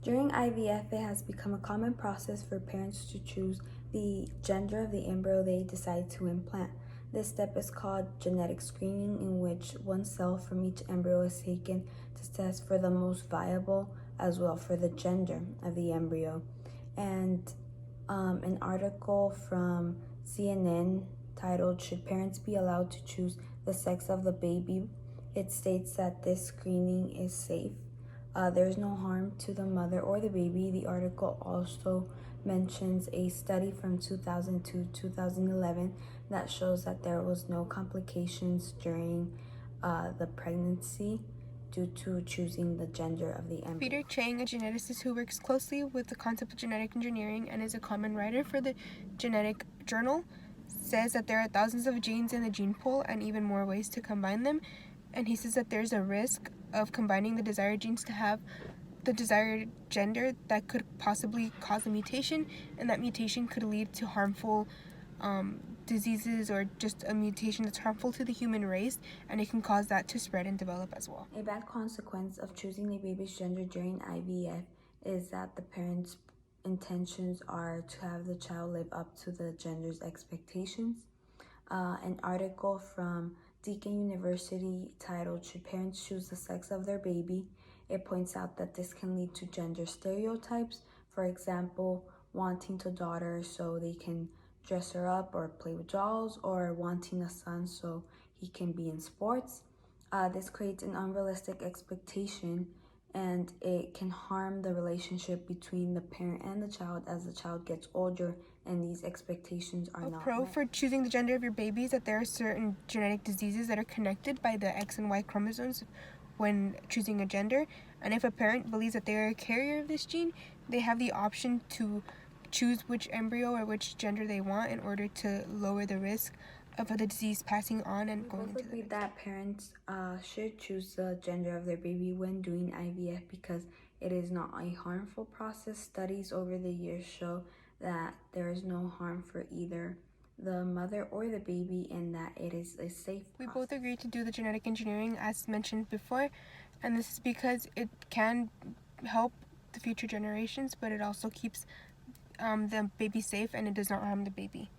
During IVF, it has become a common process for parents to choose the gender of the embryo they decide to implant. This step is called genetic screening, in which one cell from each embryo is taken to test for the most viable as well for the gender of the embryo. And an article from CNN titled "Should Parents Be Allowed to Choose the Sex of the Baby?" It states that this screening is safe. There's no harm to the mother or the baby. The article also mentions a study from 2002-2011 that shows that there was no complications during the pregnancy due to choosing the gender of the embryo. Peter Chang, a geneticist who works closely with the concept of genetic engineering and is a common writer for the Genetic Journal, says that there are thousands of genes in the gene pool and even more ways to combine them. And he says that there's a risk of combining the desired genes to have the desired gender that could possibly cause a mutation, and that mutation could lead to harmful diseases or just a mutation that's harmful to the human race, and it can cause that to spread and develop as well. A bad consequence of choosing a baby's gender during IVF is that the parents' intentions are to have the child live up to the gender's expectations. An article from Deakin University titled "Should Parents Choose the Sex of Their Baby?" It points out that this can lead to gender stereotypes. For example, wanting a daughter so they can dress her up or play with dolls, or wanting a son so he can be in sports. This creates an unrealistic expectation, and it can harm the relationship between the parent and the child as the child gets older and these expectations are not pro met. for choosing the gender of your baby is that there are certain genetic diseases that are connected by the X and Y chromosomes when choosing a gender, and if a parent believes that they are a carrier of this gene, they have the option to choose which embryo or which gender they want in order to lower the risk of the disease passing on and going into the Agreed that parents should choose the gender of their baby when doing IVF because it is not a harmful process. Studies over the years show that there is no harm for either the mother or the baby, and that it is a safe process. We both agreed to do the genetic engineering as mentioned before, and this is because it can help the future generations, but it also keeps the baby safe and it does not harm the baby.